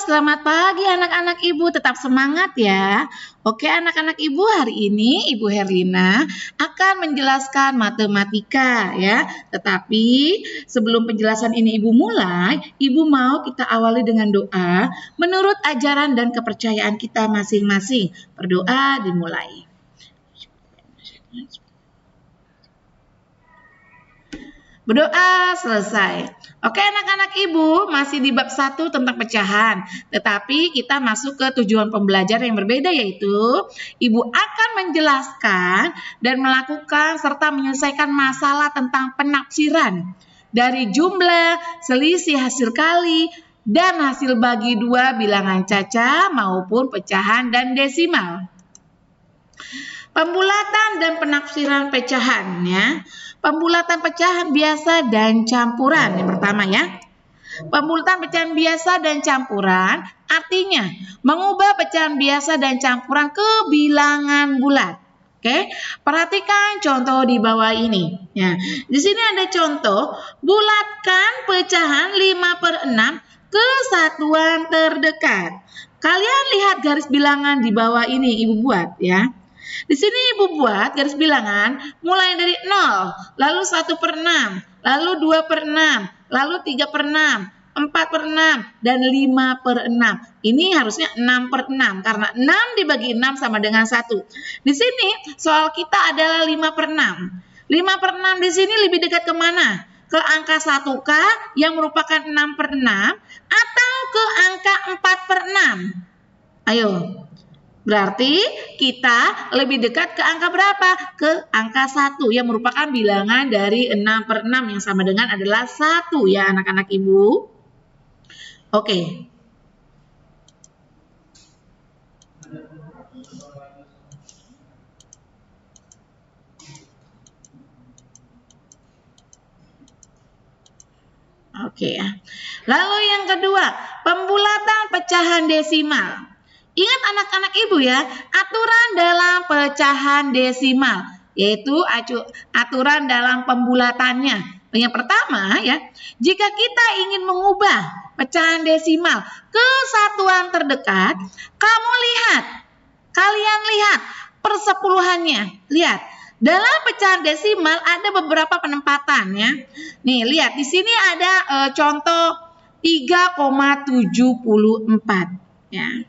selamat pagi anak-anak Ibu, tetap semangat ya. Oke anak-anak Ibu, hari ini Ibu Herlina akan menjelaskan matematika ya. Tetapi sebelum penjelasan ini Ibu mulai, Ibu mau kita awali dengan doa menurut ajaran dan kepercayaan kita masing-masing. Berdoa dimulai. Berdoa selesai. Oke anak-anak Ibu, masih di bab 1 tentang pecahan. Tetapi kita masuk ke tujuan pembelajaran yang berbeda, yaitu Ibu akan menjelaskan dan melakukan serta menyelesaikan masalah tentang penafsiran dari jumlah, selisih hasil kali, dan hasil bagi dua bilangan caca maupun pecahan dan desimal. Pembulatan dan penafsiran pecahan ya. Pembulatan pecahan biasa dan campuran yang pertama ya. Pembulatan pecahan biasa dan campuran artinya mengubah pecahan biasa dan campuran ke bilangan bulat. Oke, perhatikan contoh di bawah ini. Ya, di sini ada contoh, bulatkan pecahan 5/6 ke satuan terdekat. Kalian lihat garis bilangan di bawah ini Ibu buat ya. Di sini Ibu buat garis bilangan mulai dari 0, lalu 1/6, lalu 2/6, lalu 3/6, 4/6, dan 5/6. Ini harusnya 6/6 karena 6 dibagi 6 sama dengan 1. Di sini soal kita adalah 5/6. 5/6 di sini lebih dekat kemana? Ke angka 1K yang merupakan 6/6 atau ke angka 4/6? Ayo. Berarti kita lebih dekat ke angka berapa? Ke angka 1 yang merupakan bilangan dari 6/6 yang sama dengan adalah 1 ya anak-anak Ibu. Oke. Oke ya. Lalu yang kedua, pembulatan pecahan desimal. Ingat anak-anak Ibu ya, aturan dalam pecahan desimal, yaitu aturan dalam pembulatannya. Yang pertama ya, jika kita ingin mengubah pecahan desimal ke satuan terdekat, kalian lihat persepuluhannya. Lihat, dalam pecahan desimal ada beberapa penempatan ya. Nih, lihat di sini ada contoh 3,74 ya.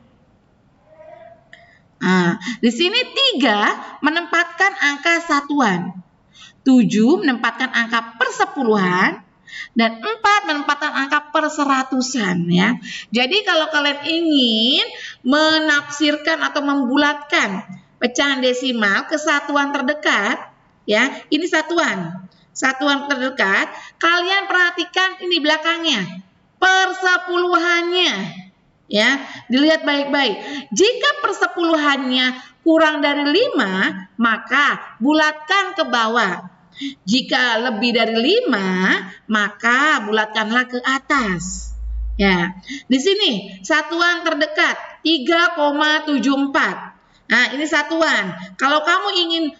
Nah, di sini 3 menempatkan angka satuan, 7 menempatkan angka persepuluhan, dan 4 menempatkan angka perseratusan ya. Jadi kalau kalian ingin menafsirkan atau membulatkan pecahan desimal ke satuan terdekat ya, ini satuan terdekat, kalian perhatikan ini belakangnya, persepuluhannya. Ya, dilihat baik-baik. Jika persepuluhannya kurang dari 5, maka bulatkan ke bawah. Jika lebih dari 5, maka bulatkanlah ke atas. Ya, di sini satuan terdekat 3,74. Nah, ini satuan. Kalau kamu ingin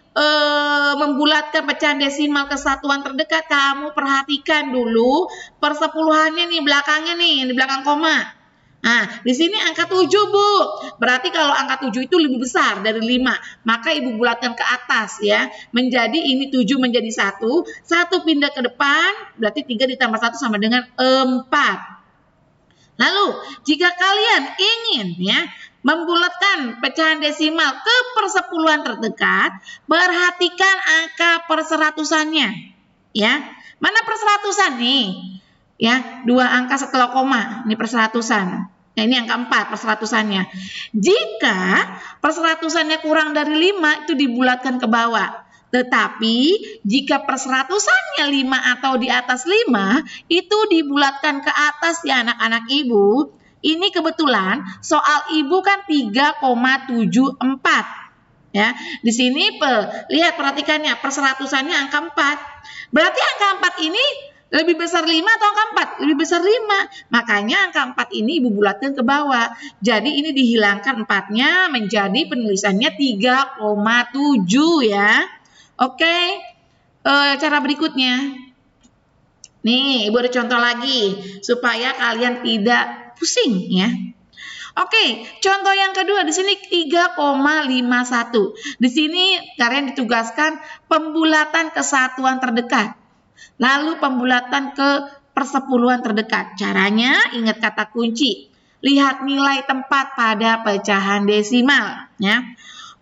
membulatkan pecahan desimal ke satuan terdekat, kamu perhatikan dulu persepuluhannya nih, belakangnya nih, di belakang koma. Nah, di sini angka 7, Bu. Berarti kalau angka 7 itu lebih besar dari 5, maka Ibu bulatkan ke atas ya. Menjadi ini 7 menjadi 1, 1 pindah ke depan, berarti 3 ditambah 1 sama dengan 4. Lalu, jika kalian ingin ya membulatkan pecahan desimal ke persepuluhan terdekat, perhatikan angka perseratusannya. Ya, mana perseratusan nih? Ya, 2 angka setelah koma, ini perseratusan. Nah, ini angka 4 perseratusannya. Jika perseratusannya kurang dari 5, itu dibulatkan ke bawah. Tetapi jika perseratusannya 5 atau di atas 5, itu dibulatkan ke atas ya anak-anak Ibu. Ini kebetulan soal Ibu kan 3,74. Ya, di sini lihat perhatikannya, perseratusannya angka 4. Berarti angka 4 ini lebih besar 5 atau angka 4? Lebih besar 5. Makanya angka 4 ini Ibu bulatkan ke bawah. Jadi ini dihilangkan 4-nya menjadi penulisannya 3,7 ya. Oke. Cara berikutnya. Nih, Ibu ada contoh lagi supaya kalian tidak pusing ya. Oke, contoh yang kedua di sini 3,51. Di sini kalian ditugaskan pembulatan kesatuan terdekat. Lalu pembulatan ke persepuluhan terdekat. Caranya ingat kata kunci. Lihat nilai tempat pada pecahan desimal, ya.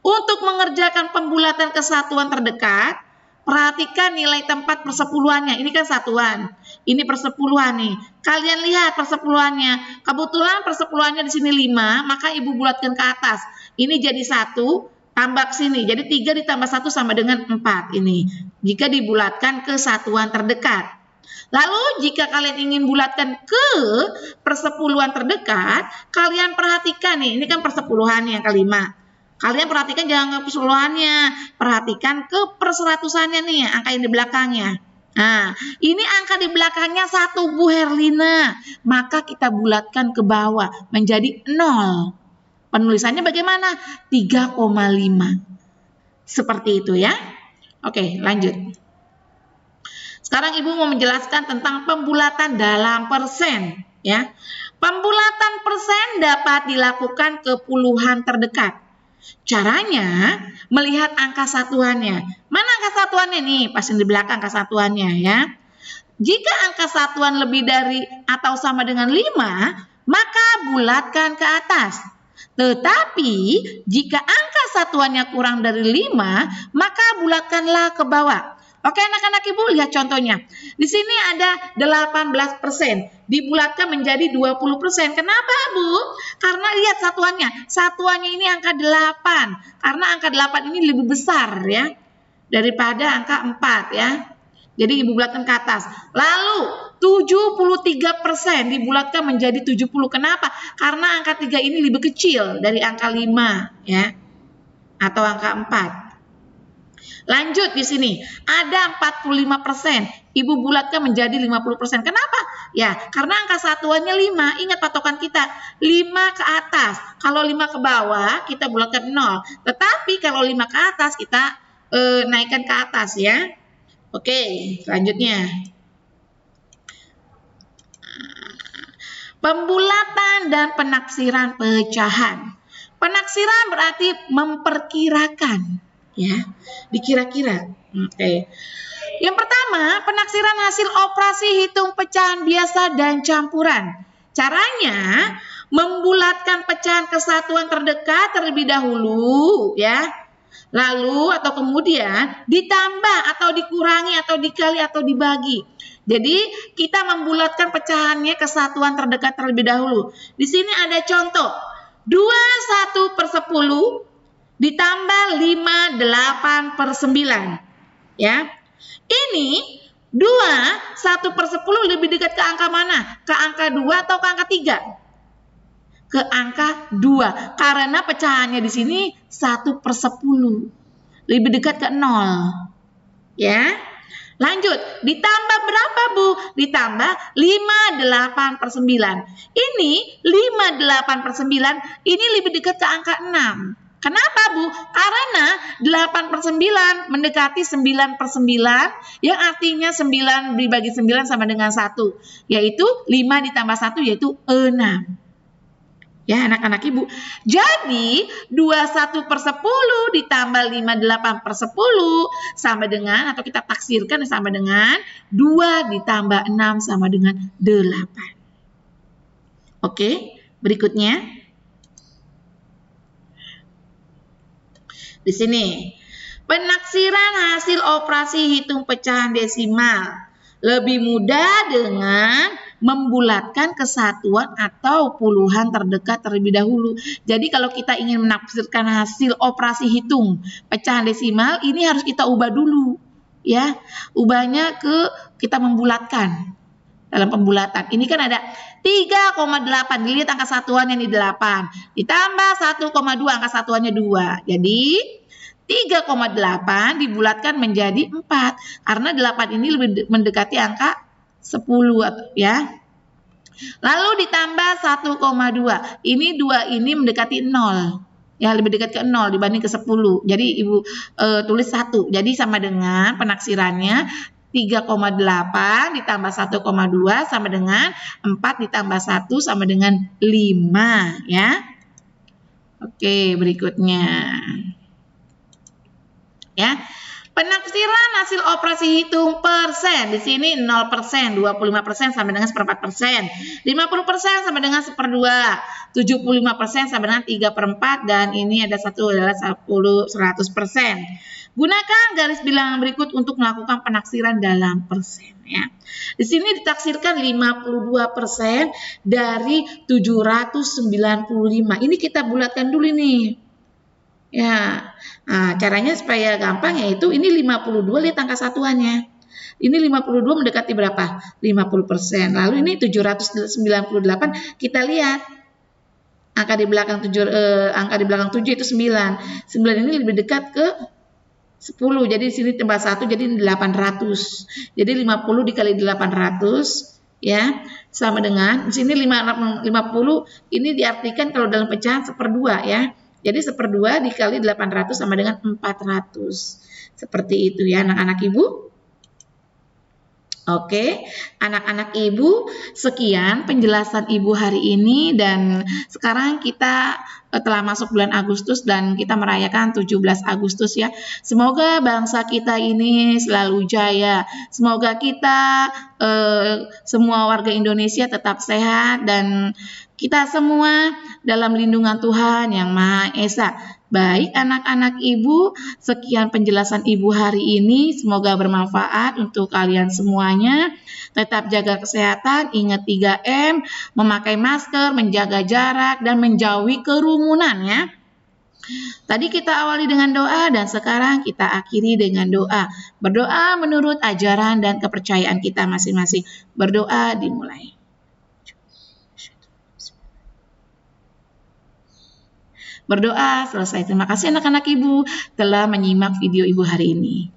Untuk mengerjakan pembulatan kesatuan terdekat, perhatikan nilai tempat persepuluhannya. Ini kan satuan. Ini persepuluhan nih. Kalian lihat persepuluhannya. Kebetulan persepuluhannya di sini 5, maka Ibu bulatkan ke atas. Ini jadi 1, tambah ke sini. Jadi 3 ditambah 1 sama dengan 4 ini. Jika dibulatkan ke satuan terdekat. Lalu jika kalian ingin bulatkan ke persepuluhan terdekat, kalian perhatikan nih, ini kan persepuluhan yang kelima. Kalian perhatikan jangan ke persepuluhannya, perhatikan ke perseratusannya nih, angka yang di belakangnya. Nah, ini angka di belakangnya 1 Bu Herlina, maka kita bulatkan ke bawah menjadi 0. Penulisannya bagaimana? 3,5. Seperti itu ya. Oke, lanjut. Sekarang Ibu mau menjelaskan tentang pembulatan dalam persen, ya. Pembulatan persen dapat dilakukan ke puluhan terdekat. Caranya melihat angka satuannya. Mana angka satuannya nih? Pas di belakang angka satuannya, ya. Jika angka satuan lebih dari atau sama dengan 5, maka bulatkan ke atas. Tetapi jika angka satuannya kurang dari 5, maka bulatkanlah ke bawah. Oke anak-anak Ibu lihat contohnya. Di sini ada 18%, dibulatkan menjadi 20%. Kenapa Bu? Karena lihat satuannya. Satuannya ini angka 8. Karena angka 8 ini lebih besar ya daripada angka 4 ya. Jadi Ibu bulatkan ke atas. Lalu 73% dibulatkan menjadi 70. Kenapa? Karena angka 3 ini lebih kecil dari angka 5 ya. Atau angka 4. Lanjut di sini, ada 45%. Ibu bulatkan menjadi 50%. Kenapa? Ya, karena angka satuannya 5. Ingat patokan kita, 5 ke atas. Kalau 5 ke bawah, kita bulatkan 0. Tetapi kalau 5 ke atas, kita naikkan ke atas ya. Oke, selanjutnya. Pembulatan dan penaksiran pecahan. Penaksiran berarti memperkirakan. Ya, dikira-kira. Oke. Yang pertama, penaksiran hasil operasi hitung pecahan biasa dan campuran. Caranya membulatkan pecahan kesatuan terdekat terlebih dahulu, ya. Lalu atau kemudian ditambah atau dikurangi atau dikali atau dibagi. Jadi kita membulatkan pecahannya kesatuan terdekat terlebih dahulu. Di sini ada contoh 21/10 ditambah 58/9 ya. Ini 21/10 lebih dekat ke angka mana? Ke angka 2 atau ke angka 3? Ke angka 2 karena pecahannya di sini 1/10 lebih dekat ke 0 ya. Lanjut, ditambah berapa Bu? Ditambah 58/9. Ini 58/9 ini lebih dekat ke angka 6. Kenapa Bu? Karena 8/9 mendekati 9/9 yang artinya 9 dibagi 9 sama dengan 1. Yaitu 5 ditambah 1 yaitu 6. Ya anak-anak Ibu. Jadi 21/10 ditambah 58/10 sama dengan atau kita taksirkan sama dengan 2 ditambah 6 sama dengan 8. Oke, berikutnya. Di sini, penaksiran hasil operasi hitung pecahan desimal lebih mudah dengan membulatkan kesatuan atau puluhan terdekat terlebih dahulu. Jadi kalau kita ingin menafsirkan hasil operasi hitung pecahan desimal, ini harus kita ubah dulu, ya. Ubahnya ke kita membulatkan. Dalam pembulatan, ini kan ada 3,8, dilihat angka satuannya ini 8, ditambah 1,2, angka satuannya 2. Jadi 3,8 dibulatkan menjadi 4, karena 8 ini lebih mendekati angka 10 ya. Lalu ditambah 1,2, ini 2 ini mendekati 0. Ya, lebih dekat ke 0 dibanding ke 10. Jadi Ibu tulis 1. Jadi sama dengan penaksirannya 3,8 ditambah 1,2 sama dengan 4 ditambah 1 sama dengan 5 ya. Oke, berikutnya. Ya. Penafsiran hasil operasi hitung persen. Di sini 0%, 25% sama dengan 1/4%, 50% sama dengan 1/2, 75% sama dengan 3/4, dan ini ada satu adalah 100%. Gunakan garis bilangan berikut untuk melakukan penaksiran dalam persen ya. Di sini ditaksirkan 52% dari 795. Ini kita bulatkan dulu nih. Ya, nah, caranya supaya gampang yaitu ini 52, lihat angka satuannya. Ini 52 mendekati berapa? 50%. Lalu ini 798, kita lihat angka di belakang 7 itu 9. 9 ini lebih dekat ke 10. Jadi di sini tambah 1 jadi 800. Jadi 50 dikali 800 ya sama dengan di sini 50 ini diartikan kalau dalam pecahan 1/2 ya. Jadi 1/2 dikali 800 sama dengan 400. Seperti itu ya anak-anak ibu. Oke, anak-anak ibu, sekian penjelasan ibu hari ini, dan sekarang kita telah masuk bulan Agustus dan kita merayakan 17 Agustus ya. Semoga bangsa kita ini selalu jaya. Semoga kita semua warga Indonesia tetap sehat dan kita semua dalam lindungan Tuhan Yang Maha Esa. Baik anak-anak ibu, sekian penjelasan ibu hari ini. Semoga bermanfaat untuk kalian semuanya. Tetap jaga kesehatan, ingat 3M, memakai masker, menjaga jarak, dan menjauhi kerumunan ya. Tadi kita awali dengan doa dan sekarang kita akhiri dengan doa. Berdoa menurut ajaran dan kepercayaan kita masing-masing. Berdoa dimulai. Berdoa selesai. Terima kasih anak-anak ibu telah menyimak video ibu hari ini.